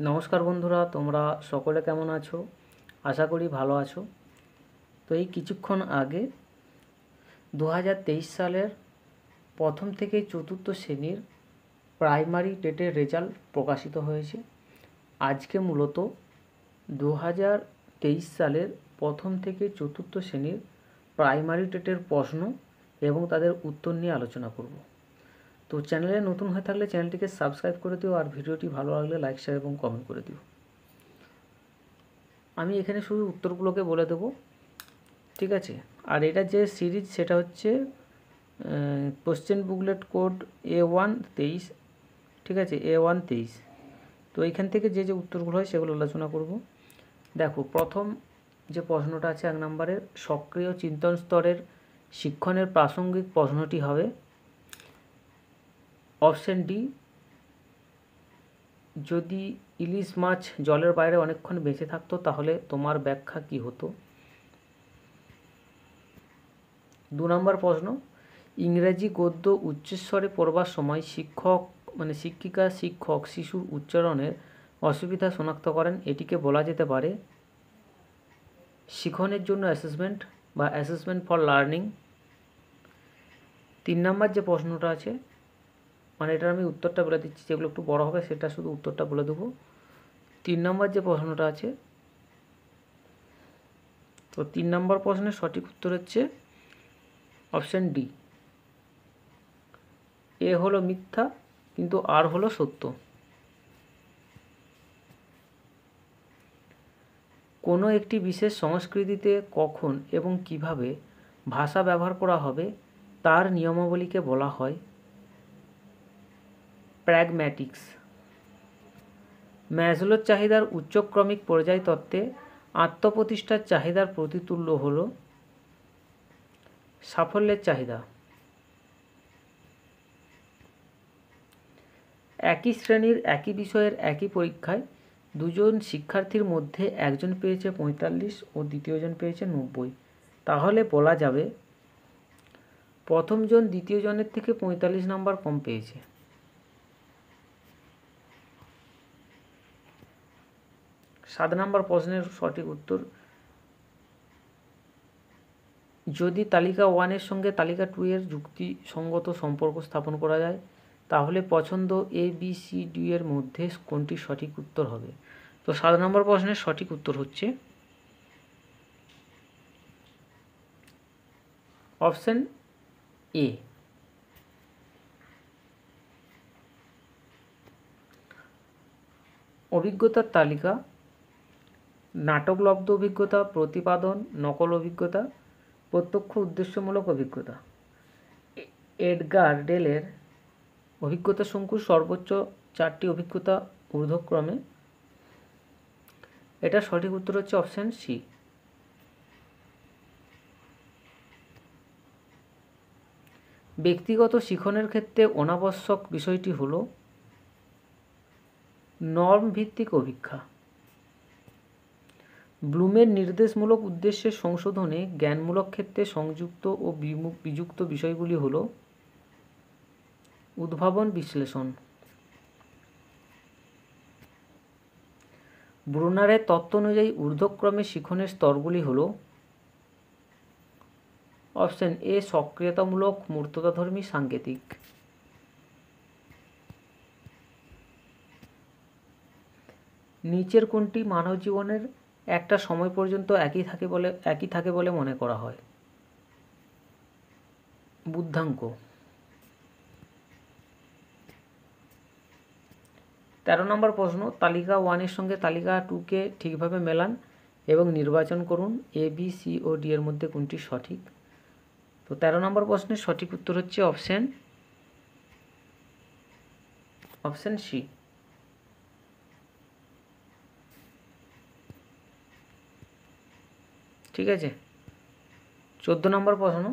নমস্কার বন্ধুরা, তোমরা সকলে কেমন আছো? আশা করি ভালো আছো। তো এই কিছুক্ষণ আগে 2023 সালের প্রথম থেকে চতুর্থ শ্রেণীর প্রাইমারি টেটের রেজাল্ট প্রকাশিত হয়েছে। আজকে মূলত 2023 সালের প্রথম থেকে চতুর্থ শ্রেণীর প্রাইমারি টেটের প্রশ্ন এবং তাদের উত্তর নিয়ে আলোচনা করব। তো চ্যানেলে নতুন হয়ে থাকলে চ্যানেলটিকে সাবস্ক্রাইব করে দিও, আর ভিডিওটি ভালো লাগলে লাইক, শেয়ার এবং কমেন্ট করে দিও। আমি এখানে শুধু উত্তরগুলোকে বলে দেবো, ঠিক আছে? আর এটা যে সিরিজ সেটা হচ্ছে কোশ্চেন বুকলেট কোড A1 23, ঠিক আছে? A1 23। তো এইখান থেকে যে যে উত্তরগুলো হয় সেগুলো আলোচনা করব। দেখো, প্রথম যে প্রশ্নটা আছে 1 নম্বরের, সক্রিয় চিন্তন স্তরের শিক্ষণের প্রাসঙ্গিক প্রশ্নটি হবে অপশন ডি, যদি ইলিশ মাছ জলের বাইরে অনেকক্ষণ বেঁচে থাকতো তাহলে তোমার ব্যাখ্যা কী হতো? 2 নম্বর প্রশ্ন, ইংরেজি গদ্য উচ্চস্বরে পড়বার সময় শিক্ষিকা শিক্ষক শিশুর উচ্চারণের অসুবিধা শনাক্ত করেন, এটিকে বলা যেতে পারে শিখনের জন্য অ্যাসেসমেন্ট বা অ্যাসেসমেন্ট ফর লার্নিং। 3 নম্বর যে প্রশ্নটা আছে, এটার আমি উত্তরটা বলে দিচ্ছি, যেগুলো একটু বড় হবে সেটা শুধু উত্তরটা বলে দেবো। 3 নম্বর যে প্রশ্নটা আছে, তো 3 নম্বর প্রশ্নের সঠিক উত্তর হচ্ছে অপশান ডি, এ হলো মিথ্যা কিন্তু আর হলো সত্য। কোনো একটি বিশেষ সংস্কৃতিতে কখন এবং কিভাবে ভাষা ব্যবহার করা হবে তার নিয়মাবলীকে বলা হয় প্র্যাগম্যাটিক্স। ম্যাসলোর চাহিদার উচ্চক্রমিক পর্যায় তত্ত্বে আত্মপ্রতিষ্ঠার চাহিদার প্রতিতুল্য হল সাফল্যের চাহিদা। একই শ্রেণীর একই বিষয়ের একই পরীক্ষায় দুজন শিক্ষার্থীর মধ্যে একজন পেয়েছে 45 ও দ্বিতীয়জন পেয়েছে 90, তাহলে বলা যাবে প্রথমজন দ্বিতীয়জনের থেকে 45 নাম্বার কম পেয়েছে। 7 নম্বর প্রশ্নের সঠিক উত্তর, যদি তালিকা 1 সঙ্গে তালিকা 2 এর যুক্তিসঙ্গত সম্পর্ক স্থাপন করা যায় তাহলে পছন্দ ABCD এর মধ্যে কোনটি সঠিক উত্তর হবে? তো 7 নম্বর প্রশ্নের সঠিক উত্তর হচ্ছে অপশন এ। অভিজ্ঞতার তালিকা: নাটকলব্ধ অভিজ্ঞতা, প্রতিপাদন, নকল অভিজ্ঞতা, প্রত্যক্ষ উদ্দেশ্যমূলক অভিজ্ঞতা। এডগার ডেলের অভিজ্ঞতা শঙ্কুর সর্বোচ্চ 4টি অভিজ্ঞতা ঊর্ধ্বক্রমে। এটা সঠিক উত্তর হচ্ছে অপশান সি। ব্যক্তিগত শিখনের ক্ষেত্রে অনাবশ্যক বিষয়টি হল নর্ম ভিত্তিক অভিজ্ঞা। ব্লুমের নির্দেশমূলক উদ্দেশ্যের সংশোধনে জ্ঞানমূলক ক্ষেত্রে সংযুক্ত ও বিযুক্ত বিষয়গুলি হল উদ্ভাবন বিশ্লেষণ। ব্রুনারের তত্ত্ব অনুযায়ী ঊর্ধ্বক্রমে শিখনের স্তরগুলি হল অপশন এ, সক্রিয়তামূলক, মূর্ততাধর্মী, সাংকেতিক। নিচের কোনটি মানব জীবনের একটা সময় পর্যন্ত একই থাকে বলে মনে করা হয়? বুদ্ধাঙ্ক। 13 নম্বর প্রশ্ন, তালিকা 1 সঙ্গে তালিকা 2কে ঠিকভাবে মেলান এবং নির্বাচন করুন ABC ও D এর মধ্যে কোনটি সঠিক? তো 13 নম্বর প্রশ্নের সঠিক উত্তর হচ্ছে অপশন সি। ঠিক আছে। 14 নম্বর প্রশ্ন,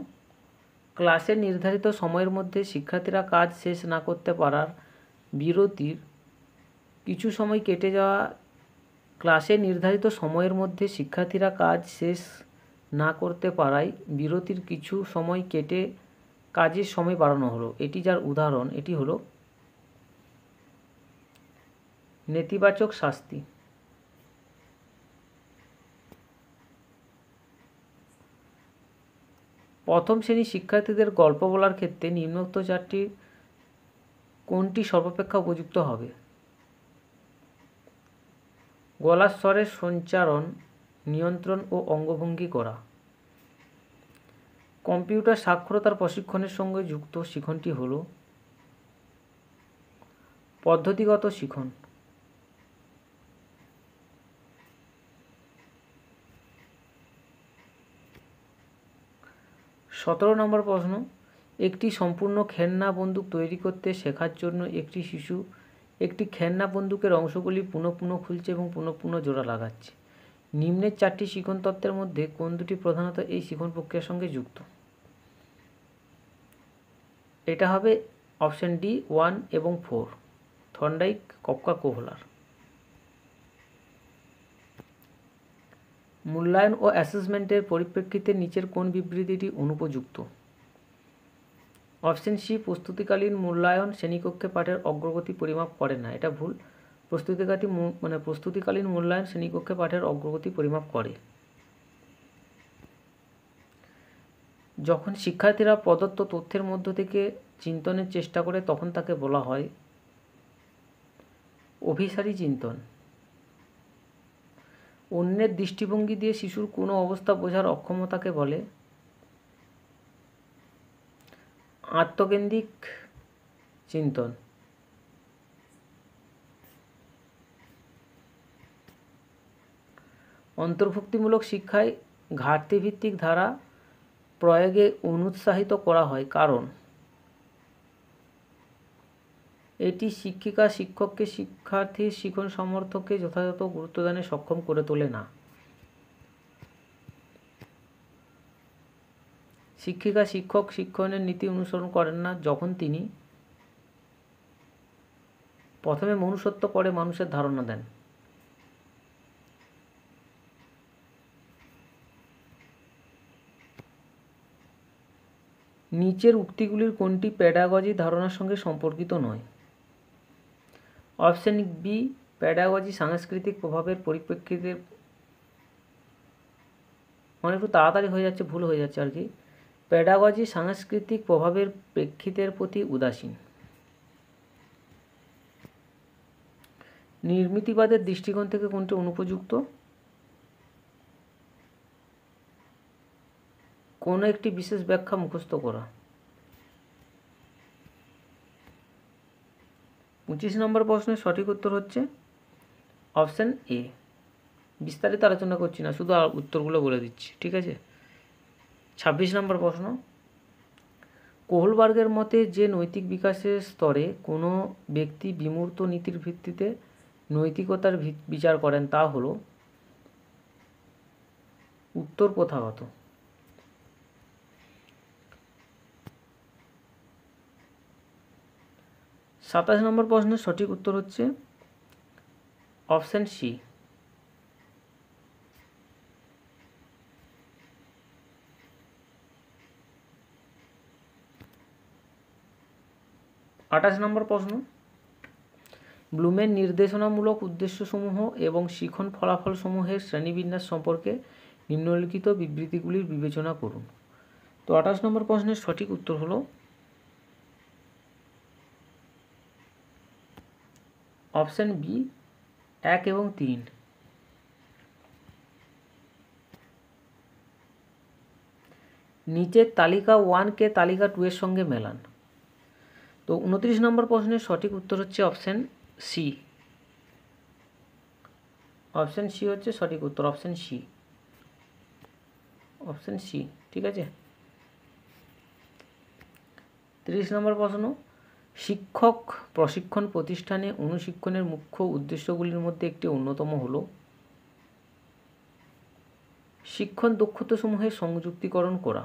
ক্লাসের নির্ধারিত সময়ের মধ্যে শিক্ষার্থীরা কাজ শেষ না করতে পারার বিরতির কিছু সময় কেটে যাওয়া। ক্লাসের নির্ধারিত সময়ের মধ্যে শিক্ষার্থীরা কাজ শেষ না করতে পারায় বিরতির কিছু সময় কেটে কাজের সময় বাড়ানো হলো, এটি যার উদাহরণ এটি হলো নেতিবাচক শাস্তি। প্রথম শ্রেণীর শিক্ষার্থীদের গল্প বলার ক্ষেত্রে নিম্নোক্ত চারটি কোনটি সর্বাপেক্ষা উপযুক্ত হবে? গলার স্বরের সঞ্চারণ নিয়ন্ত্রণ ও অঙ্গভঙ্গি করা। কম্পিউটার সাক্ষরতার প্রশিক্ষণের সঙ্গে যুক্ত শিখনটি হল পদ্ধতিগত শিখন। 17 নম্বর প্রশ্ন, একটি সম্পূর্ণ খেলনা বন্দুক তৈরি করতে শেখার জন্য একটি শিশু একটি খেলনা বন্দুকের অংশগুলি পুনঃ পুনঃ খুলছে এবং পুনঃ পুনঃ জোড়া লাগাচ্ছে। নিম্নের চারটি শিখন তত্ত্বের মধ্যে কোন দুটি প্রধানত এই শিখন প্রক্রিয়ার সঙ্গে যুক্ত? এটা হবে অপশন ডি 1 এবং 4, থর্নডাইক, কপকা, কোহলার। মূল্যায়ন ও অ্যাসেসমেন্টের পরিপ্রেক্ষিতে নিচের কোন বিবৃতিটি অনুপযুক্ত? অপশন সি, প্রস্তুতিকালীন মূল্যায়ন শ্রেণীকক্ষে পাঠের অগ্রগতি পরিমাপ করে না। এটা ভুল। প্রস্তুতিকালীন মূল্যায়ন শ্রেণীকক্ষে পাঠের অগ্রগতি পরিমাপ করে। যখন শিক্ষার্থীরা প্রদত্ত তথ্যের মধ্য থেকে চিন্তনের চেষ্টা করে তখন তাকে বলা হয় অভিসারী চিন্তন। অন্যের দৃষ্টিভঙ্গি দিয়ে শিশুর কোনো অবস্থা বোঝার অক্ষমতাকে বলে আত্মকেন্দ্রিক চিন্তন। অন্তর্ভুক্তিমূলক শিক্ষায় ঘাটতিভিত্তিক ধারা প্রয়োগে অনুৎসাহিত করা হয় কারণ এটি শিক্ষিকা শিক্ষককে শিক্ষার্থীর শিখন সামর্থ্যকে যথাযথ গুরুত্বদানে সক্ষম করে তোলে না। শিক্ষিকা শিক্ষক শিক্ষণের নীতি অনুসরণ করেন না যখন তিনি প্রথমে মনুষ্যত্ব পরে মানুষের ধারণা দেন। নিচের উক্তিগুলির কোনটি প্যাডাগজি ধারণার সঙ্গে সম্পর্কিত নয়? অপশন বি, প্যাডাগজি সাংস্কৃতিক প্রভাবের পরিপ্রেক্ষিতে, মানে একটু তাড়াতাড়ি হয়ে যাচ্ছে, ভুল হয়ে যাচ্ছে আর কি। প্যাডাগজি সাংস্কৃতিক প্রভাবের প্রেক্ষিতের প্রতি উদাসীন। নির্মিতিবাদের দৃষ্টিকোণ থেকে কোনটি অনুপযুক্ত? কোনো একটি বিশেষ ব্যাখ্যা মুখস্থ করা। 25 নম্বর প্রশ্নের সঠিক উত্তর হচ্ছে অপশন এ। বিস্তারিত আলোচনা করছি না, শুধু উত্তরগুলো বলে দিচ্ছি, ঠিক আছে। 26 নম্বর প্রশ্ন, কোহলবার্গের মতে যে নৈতিক বিকাশের স্তরে কোনো ব্যক্তি বিমূর্ত নীতির ভিত্তিতে নৈতিকতার বিচার করেন তা হল উত্তর প্রথাগত। 27 নম্বর প্রশ্নের সঠিক উত্তর হচ্ছে অপশন সি। 28 নম্বর প্রশ্ন, ব্লুমের নির্দেশনামূলক উদ্দেশ্যসমূহ এবং শিখন ফলাফলসমূহের শ্রেণীবিন্যাস সম্পর্কে নিম্নলিখিত বিবৃতিগুলির বিবেচনা করুন। তো 28 নম্বর প্রশ্নের সঠিক উত্তর হলো অপশন বি 1 এবং 3। নিচের তালিকা 1 কে তালিকা 2 এর সঙ্গে মেলান। তো 29 নম্বর প্রশ্নের সঠিক উত্তর হচ্ছে অপশন সি। অপশন সি হচ্ছে সঠিক উত্তর, অপশন সি, অপশন সি, ঠিক আছে। 30 নম্বর প্রশ্ন, শিক্ষক প্রশিক্ষণ প্রতিষ্ঠানে অনুশিক্ষণের মুখ্য উদ্দেশ্যগুলির মধ্যে একটি অন্যতম হল শিক্ষণ দক্ষতাসমূহের সংযুক্তিকরণ করা।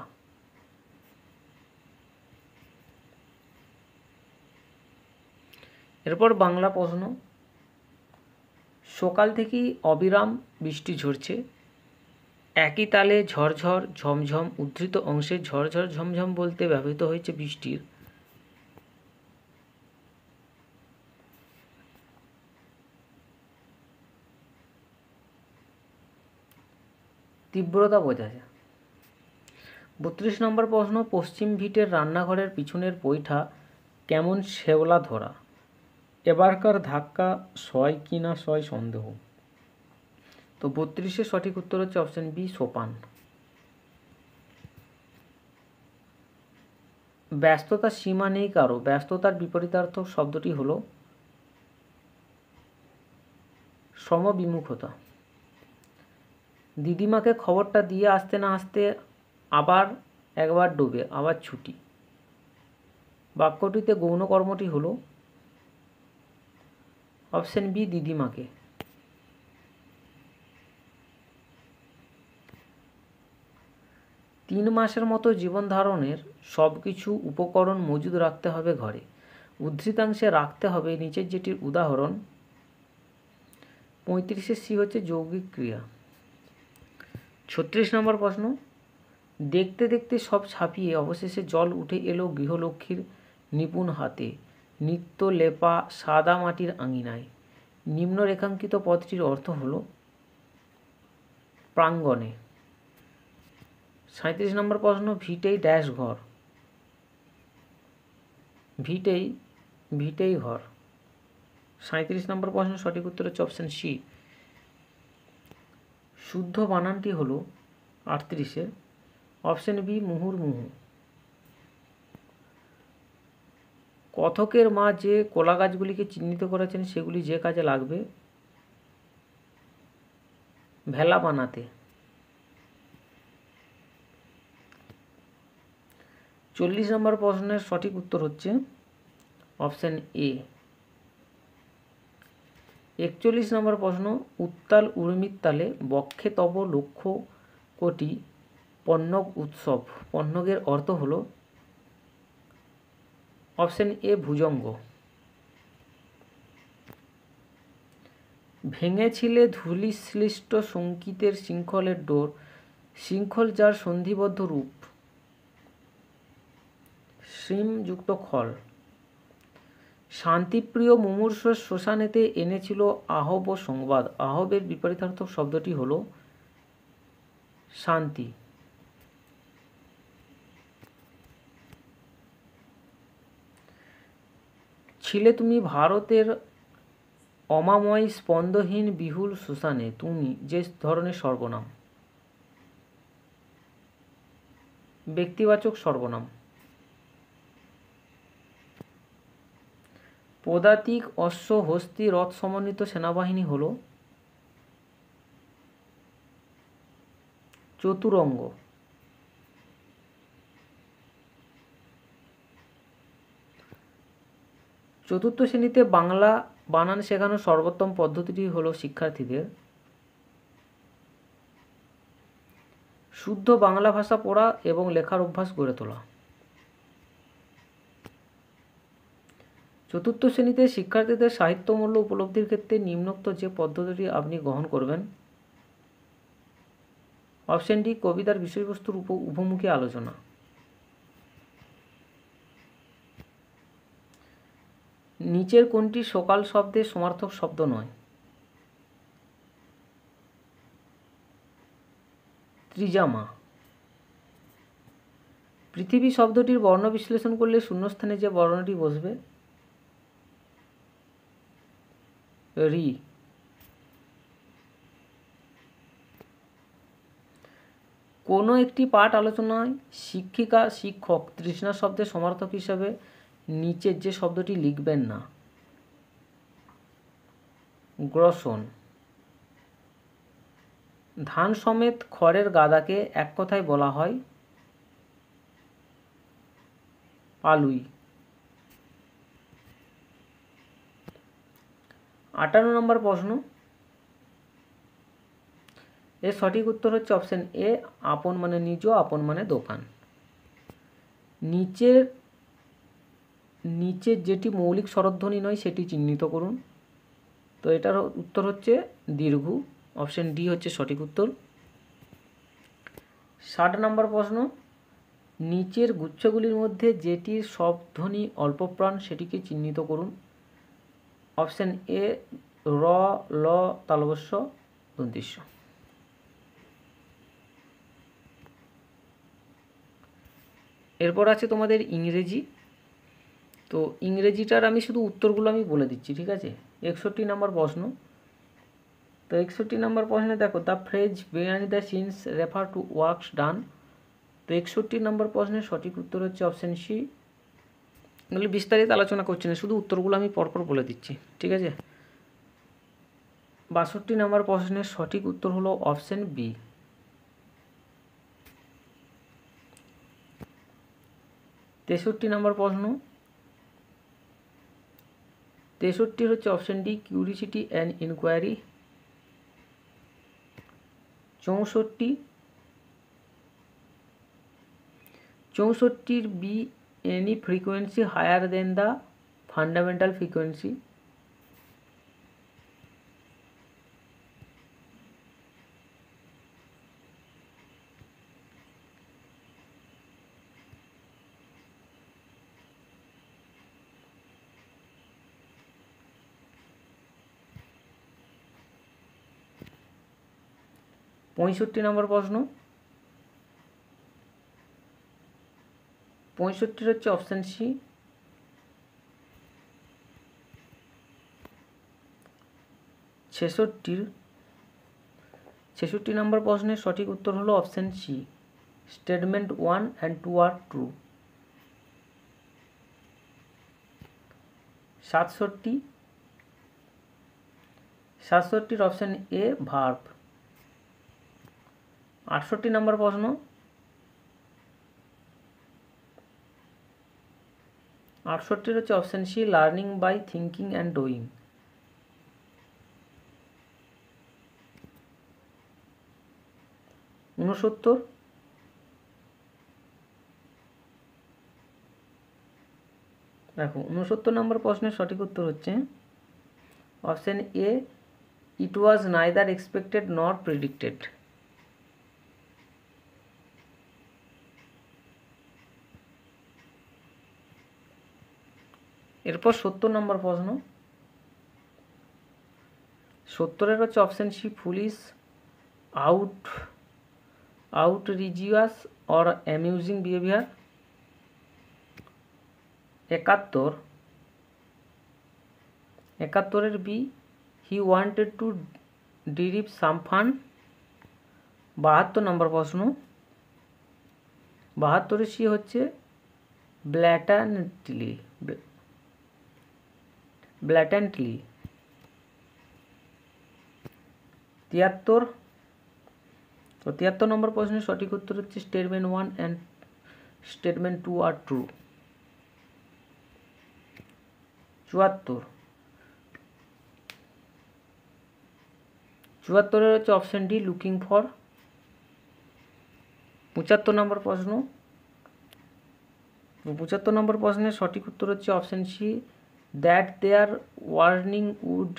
এরপর বাংলা প্রশ্ন, সকাল থেকেই অবিরাম বৃষ্টি ঝরছে, একই তালে ঝরঝর ঝমঝম উদ্ধৃত অংশে ঝরঝর ঝমঝম বলতে ব্যবহৃত হয়েছে বৃষ্টির তীব্রতা বোঝায়। 32 নম্বর প্রশ্ন, পশ্চিম ভিটের রান্নাঘরের পিছনের পৈঠা কেমন শেওলা ধরা? এবারকার ধাক্কা সয় কি না সয় সন্দেহ। তো 32-এর সঠিক উত্তর হচ্ছে অপশন বি, সোপান। ব্যস্ততার সীমা নেই কারো, ব্যস্ততার বিপরীতার্থক শব্দটি হলো সমবিমুখতা। দিদিমাকে খবরটা দিয়ে আসতে না আসতে আবার একবার ডুবে আবার ছুটি। বাক্যটিতে গৌণ কর্মটি হলো অপশন বি, দিদিমাকে। তিন মাসের মতো জীবন ধারণের সব কিছু উপকরণ মজুদ রাখতে হবে ঘরে, উদ্ধৃতাংশে রাখতে হবে নিচের যেটির উদাহরণ। 35-এর সি হচ্ছে যৌগিক ক্রিয়া। 36 নম্বর প্রশ্ন, দেখতে দেখতে সব ছাপিয়ে অবশেষে জল উঠে এলো গৃহলক্ষ্মীর নিপুণ হাতে, নিত্য লেপা সাদা মাটির আঙিনায়। নিম্ন রেখাঙ্কিত পদটির অর্থ হলো প্রাঙ্গণে। 37 নম্বর প্রশ্ন, ভিটেই ড্যাশ ঘর, ভিটেই ঘর। 37 নম্বর প্রশ্ন সঠিক উত্তর হচ্ছে অপশন সি। শুদ্ধ বানানটি হলো 38-এর অপশন বি, মুহুর্মুহু। কথকের মা যে কলা গাছগুলিকে চিহ্নিত করেছেন সেগুলি যে কাজে লাগবে, ভেলা বানাতে। 40 নম্বর প্রশ্নের সঠিক উত্তর হচ্ছে অপশন এ। 41 নম্বর প্রশ্ন, উত্তাল উর্মির তালে বক্ষে তব লক্ষ কোটি পণ্যগ উৎসব। পণ্যগের অর্থ হলো অপশন এ, ভুজঙ্গ। ভেঙেছিলে ধূলিশ্লিষ্ট সংকিতের শৃঙ্খলের ডোর, শৃঙ্খল যার সন্ধিবদ্ধ রূপ, শ্রীমযুক্ত খল। শান্তিপ্রিয় মুমূর্ষু শ্মশানেতে এনেছিল আহব সংবাদ, আহবের বিপরীতার্থক শব্দটি হলো শান্তি। ছিলে তুমি ভারতের অমাময় স্পন্দহীন বিহুল শ্মশানে, তুমি যে ধরনের সর্বনাম, ব্যক্তিবাচক সর্বনাম। পদাতিক অশ্ব হস্তি রথ সমন্বিত সেনাবাহিনী হল চতুরঙ্গ। চতুর্থ শ্রেণীতে বাংলা বানান শেখানোর সর্বোত্তম পদ্ধতিটি হলো শিক্ষার্থীদের শুদ্ধ বাংলা ভাষা পড়া এবং লেখার অভ্যাস গড়ে তোলা। চতুর্থ শ্রেণীতে শিক্ষার্থীদের সাহিত্যমূল্য উপলব্ধির ক্ষেত্রে নিম্নোক্ত যে পদ্ধতিটি আপনি গ্রহণ করবেন, অপশন ডি, কবিতার বিষয়বস্তুর উপমুখী আলোচনা। নিচের কোনটি সকাল শব্দের সমার্থক শব্দ নয়? ত্রিজামা। পৃথিবী শব্দটির বর্ণ বিশ্লেষণ করলে শূন্যস্থানে যে বর্ণটি বসবে, রি। কোনো একটি পাঠ আলোচনায় শিক্ষিকা শিক্ষক তৃষ্ণা শব্দের সমার্থক হিসাবে নিচের যে শব্দটি লিখবেন না, গ্রসন। ধান সমেত খড়ের গাদাকে এক কথায় বলা হয় পালুই। 58 নম্বর প্রশ্ন, এর সঠিক উত্তর হচ্ছে অপশন এ, আপন মানে নিজ, আপন মানে দোকান। নিচের যেটি মৌলিক স্বরধ্বনি নয় সেটি চিহ্নিত করুন। তো এটার উত্তর হচ্ছে দীর্ঘ, অপশন ডি হচ্ছে সঠিক উত্তর। 60 নম্বর প্রশ্ন, নিচের গুচ্ছগুলির মধ্যে যেটির শব্দধ্বনি অল্পপ্রাণ সেটিকে চিহ্নিত করুন। অপশন এ, র, ল তালবস্য দন্তিস্ব। এরপর আছে তোমাদের ইংরেজি। তো ইংরেজিটার আমি শুধু উত্তরগুলো আমি বলে দিচ্ছি, ঠিক আছে। 61 নম্বর প্রশ্ন। তো 61 নম্বর প্রশ্নে দেখো, the phrase behind the scenes refer to works done. তো 61 নম্বর প্রশ্নের সঠিক উত্তর হচ্ছে অপশান সি। এগুলি বিস্তারিত আলোচনা করছি না, শুধু উত্তরগুলো আমি পরপর বলে দিচ্ছি, ঠিক আছে। 62 নম্বর প্রশ্নের সঠিক উত্তর হলো অপশান বি। 63 নম্বর প্রশ্ন। 63 হচ্ছে option D, curiosity and inquiry. 64 B, any frequency higher than the fundamental frequency. 65 নম্বর প্রশ্ন। 65 হচ্ছে অপশান সি। 66 নম্বর প্রশ্নের সঠিক উত্তর হলো option C, statement 1 and 2 are true. 67 option A verb. 68 নম্বর প্রশ্ন। 68 হচ্ছে option C, learning by thinking and doing. 69, দেখো 69 নম্বর প্রশ্নের সঠিক উত্তর হচ্ছে option A, it was neither expected nor predicted. এরপর 70 নম্বর প্রশ্ন। 70 হচ্ছে option C, foolish, outrageous or amusing behaviour. 71 B, he wanted to derive some fun. 72 নম্বর প্রশ্ন। 72 সি হচ্ছে ব্ল্যাটান্টলি। 73, তো 73 নম্বর প্রশ্নের সঠিক উত্তর হচ্ছে statement 1 and statement 2 are true. 74 হচ্ছে অপশান ডি, লুকিং ফর। 75 নম্বর প্রশ্ন। 75 নম্বর প্রশ্নের সঠিক উত্তর হচ্ছে option C, that their warning would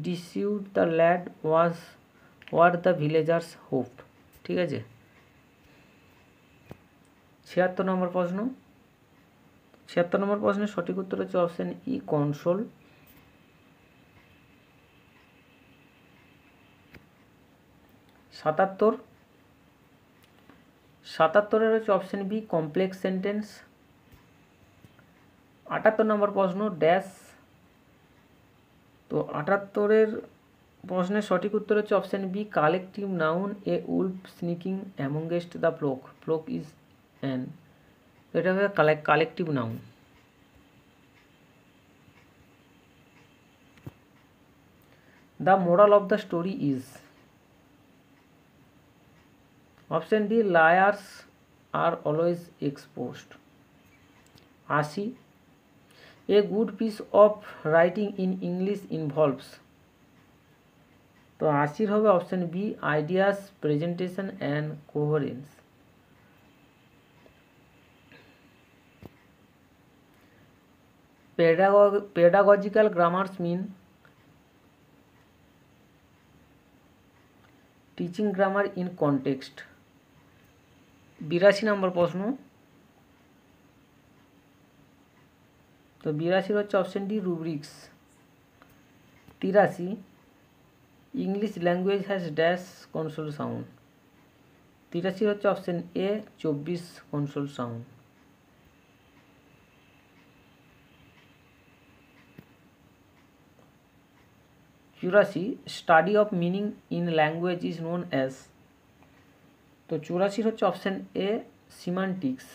dissuade the lad were the villagers hope. ঠিক আছে। 76 নম্বর প্রশ্ন। 76 নম্বর প্রশ্নের সঠিক উত্তর হচ্ছে অপশান ই, কনসোল। 77 হচ্ছে অপশান বি, কমপ্লেক্স সেন্টেন্স। 78 নম্বর প্রশ্ন, ড্যাশ। তো 78 প্রশ্নের সঠিক উত্তর হচ্ছে option B, collective noun, a wolf sneaking amongst the flock is an. এটা হবে collective noun. The moral of the story is, option D, liars are always exposed. 80, a good piece of writing in English involves. তো 80 হবে option B, ideas, presentation and coherence. pedagogical grammars mean teaching grammar in context। 82 নম্বর প্রশ্ন। তো 82 হচ্ছে option D, rubrics. 83, English language has dash consonant sound. 83 হচ্ছে option A 24 consonant sound. চুরাশি study of meaning in language is known as. তো 84 হচ্ছে option A semantics.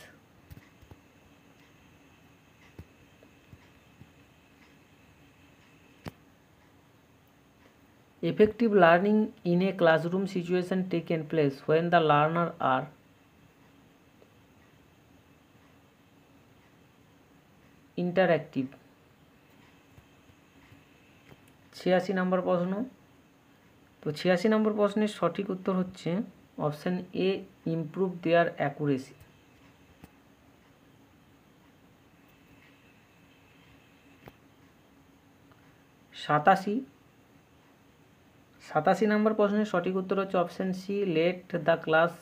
Effective learning in a classroom situation taken place when the learner are interactive। 86 নম্বর প্রশ্ন। তো 86 নম্বর প্রশ্নের সঠিক উত্তর হচ্ছে অপশন এ ইমপ্রুভ দেয়ার অ্যাকুরেসি। 87 নম্বর প্রশ্নের সঠিক উত্তর হচ্ছে option see let the class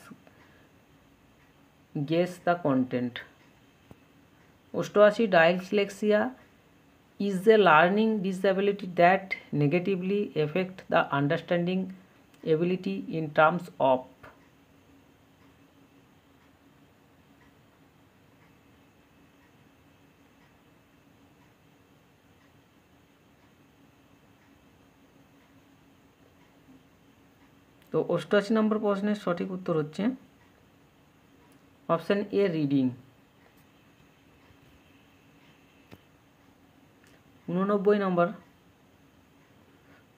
guess the content. 88 ডাইসলেক্সিয়া is a learning disability that negatively affect the understanding ability in terms of। তো 88 নম্বর প্রশ্নের সঠিক উত্তর হচ্ছে অপশন এ রিডিং। 89 নম্বর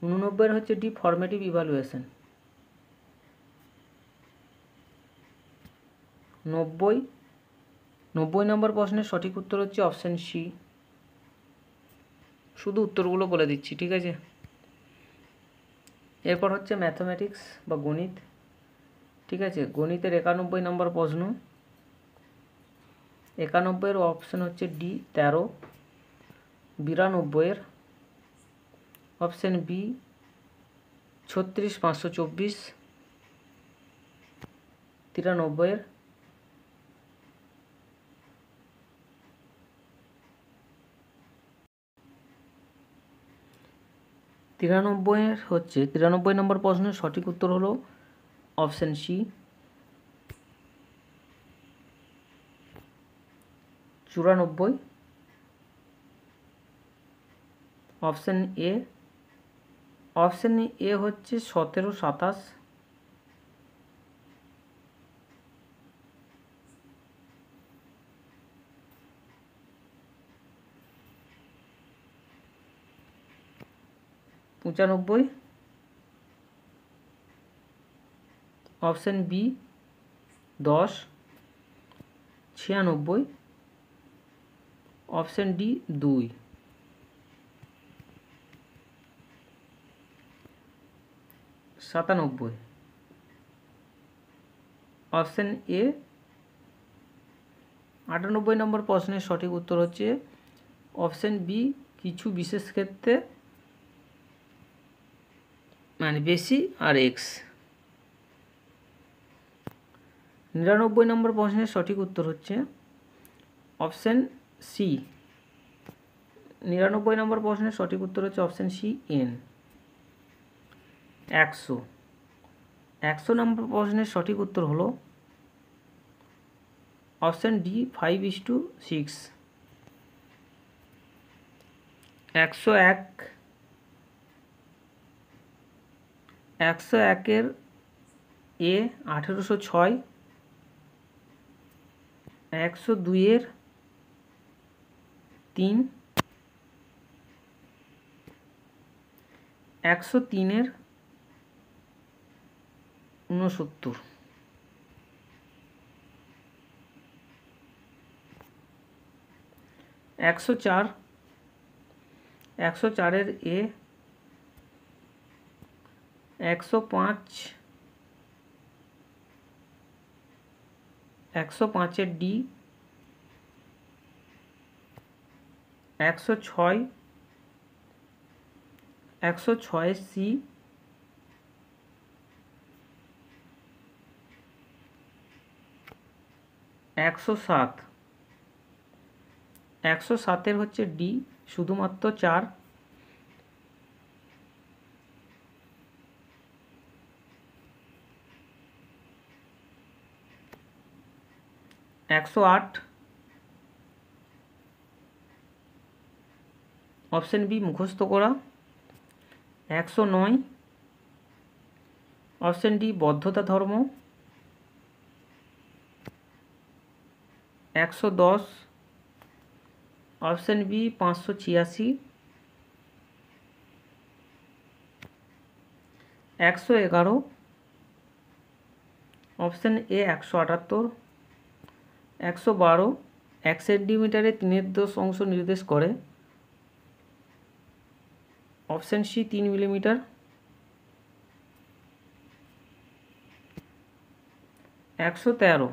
89 হচ্ছে ডি ফরমেটিভ ইভালুয়েশন। 90 নম্বর প্রশ্নের সঠিক উত্তর হচ্ছে অপশন সি। শুধু উত্তরগুলো বলে দিচ্ছি, ঠিক আছে। এরপর হচ্ছে ম্যাথমেটিক্স বা গণিত, ঠিক আছে। গণিতের 91 নম্বর প্রশ্ন। 91 অপশন হচ্ছে ডি 13। 92 option B 36 524। 93 হচ্ছে 93 নম্বর প্রশ্নের সঠিক উত্তর হলো option C. 94 option A. Option A হচ্ছে 17 27। 95 option B 10। 96 option D 2। 97 option A. 98 number প্রশ্নের সঠিক উত্তর হচ্ছে অপশন বি কিছু বিশেষ ক্ষেত্রে মানে বেশি আর এক্স। 99 নম্বর প্রশ্নের সঠিক উত্তর হচ্ছে অপশন সি। 99 নম্বর প্রশ্নের সঠিক উত্তর হচ্ছে অপশন সি এন। 100 নম্বর প্রশ্নের সঠিক উত্তর হলো অপশন ডি 5:6। 101 101 এ 1806। 102 3। 103 69। 104 104 এ 105। 105 ডি। 106 106 সি। 107 107 হচ্ছে ডি শুধুমাত্র 4। 108, অপশন বি মুখস্থ করা। 109, অপশন ডি বদ্ধতা ধর্ম। 110, অপশন বি 586। 111, option A 178। 112, 1 সেন্টিমিটারে 3/10 অংশ নির্দেশ করে, অপশন সি 3 মিলিমিটার। 113,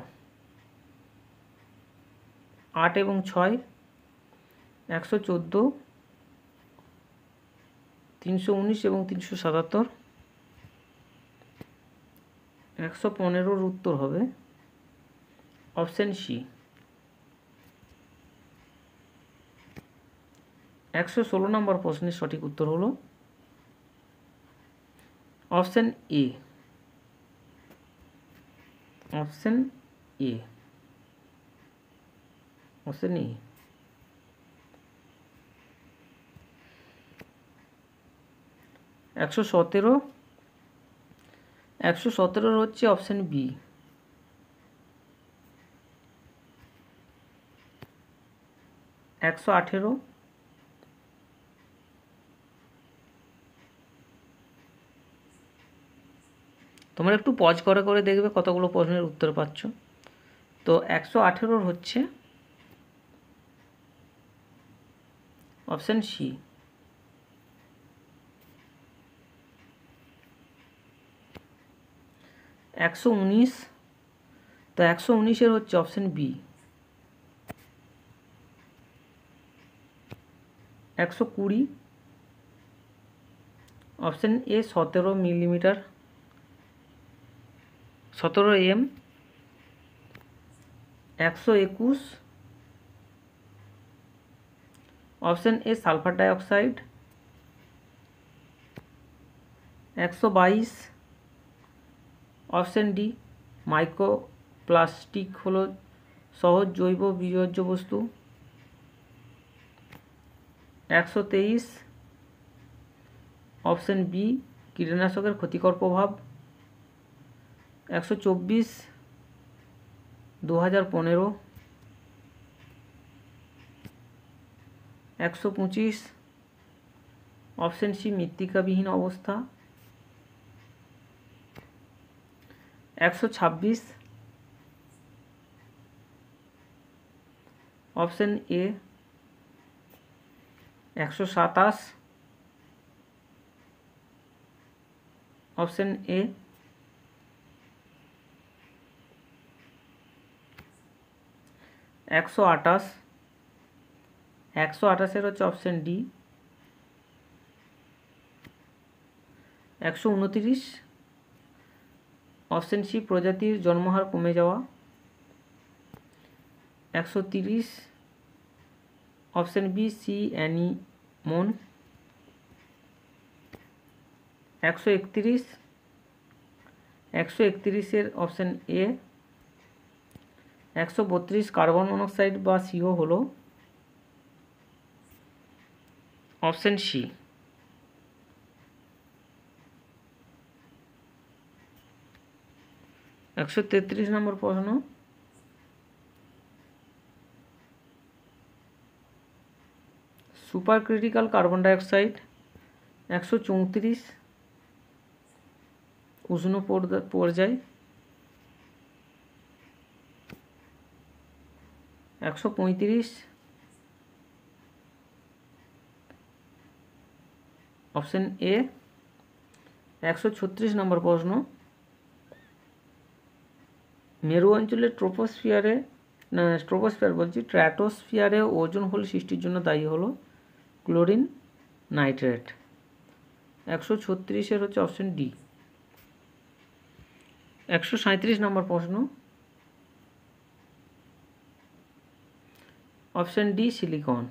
8 এবং 6। 114, 319 এবং 377। 115 উত্তর হবে অপশন সি। 116 নম্বর প্রশ্নের সঠিক উত্তর হলো option A. Option A, option এ। 117, 117 হচ্ছে অপশন বি। 118, তোমরা একটু পজ করে করে দেখবে কতগুলো প্রশ্নের উত্তর পাচ্ছ। তো 118 হচ্ছে অপশন সি। 119, তো 119 হচ্ছে option B. 120, option A 17 millimetre, 17 M. 121, option A sulphur dioxide. 122, option D microplastic হলো সহজ জৈব বিয়োজ্য বস্তু। 123, অপশন বি কীটনাশকের ক্ষতিকর প্রভাব। 124, 2015। 125, অপশন সি মৃত্তিকাবিহীন অবস্থা। 126, অপশন এ 127। Option A 128। 128 হচ্ছে অপশন ডি। 129, অপশন সি প্রজাতির জন্মহার কমে যাওয়া। 130, option B sea anemone. 131, 131 option A. 132 carbon monoxide বা সিও হলো অপশন সি। 133 নম্বর প্রশ্ন, সুপার ক্রিটিক্যাল কার্বন ডাইঅক্সাইড। 134 উষ্ণ পর্যায়। 135, অপশন এ। 136 নম্বর প্রশ্ন, মেরু অঞ্চলের স্ট্র্যাটোস্ফিয়ারে ওজোন হোল সৃষ্টির জন্য দায়ী হলো ক্লোরিন নাইট্রেট। 136 হচ্ছে অপশন ডি। 137 নম্বর প্রশ্ন, অপশন ডি সিলিকন।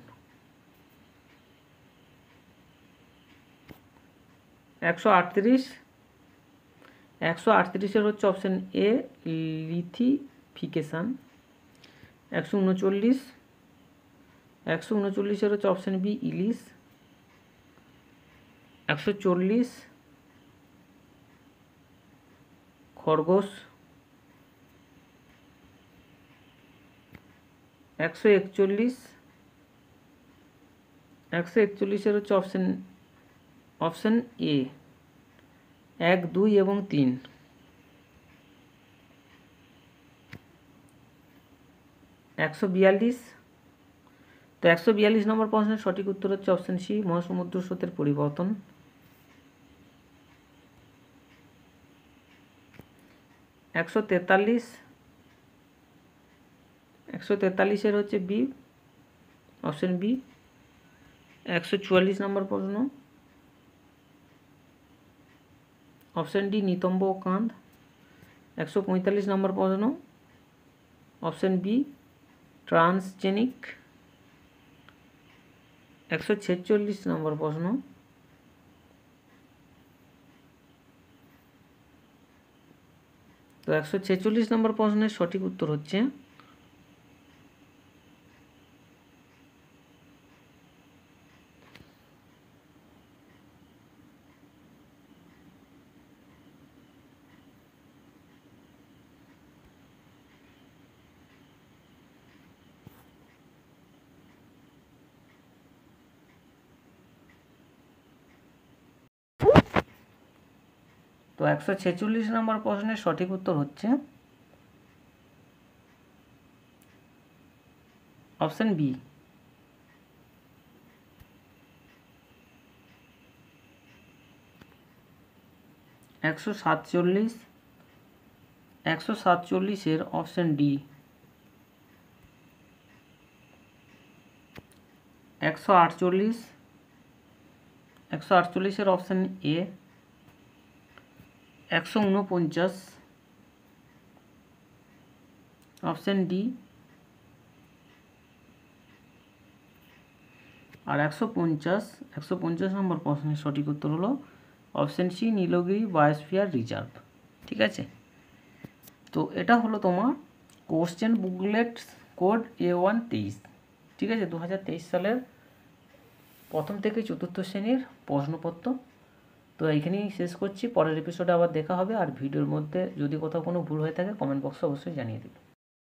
138, 138 হচ্ছে অপশন এ লিথিফিকেশন। 139, 139 হচ্ছে অপশান বি ইলিশ। 140 খরগোশ। 141, 141 হচ্ছে অপশান এ 1, 2 এবং 3। 142, তো 142 নম্বর প্রশ্নের সঠিক উত্তর হচ্ছে অপশান সি মহাসমুদ্র স্রোতের পরিবর্তন। 143, 143 হচ্ছে বি অপশান বি। 144 নম্বর প্রশ্ন অপশান ডি নিতম্ব ও কাঁধ। 145 নম্বর প্রশ্ন অপশান বি ট্রান্সজেনিক। 146 নম্বর প্রশ্ন তো 146 নম্বর প্রশ্নের সঠিক উত্তর হচ্ছে তো 146 নম্বর প্রশ্নের সঠিক উত্তর হচ্ছে option B. 147, 147 option D. 148, 148 option A. 149 option D. আর 150 নম্বর প্রশ্নের সঠিক উত্তর হলো option C Nilgiri biosphere reserve. ঠিক আছে, তো এটা হলো তোমার কোশ্চেন বুকলেট কোড A1 23। ঠিক আছে, 2023 সালের প্রথম থেকে চতুর্থ শ্রেণীর প্রশ্নপত্র। তো এইখানেই শেষ করছি, পরের এপিসোডে আবার দেখা হবে। আর ভিডিওর মধ্যে যদি কোথাও কোনো ভুল হয়ে থাকে কমেন্ট বক্সে অবশ্যই জানিয়ে দেবে।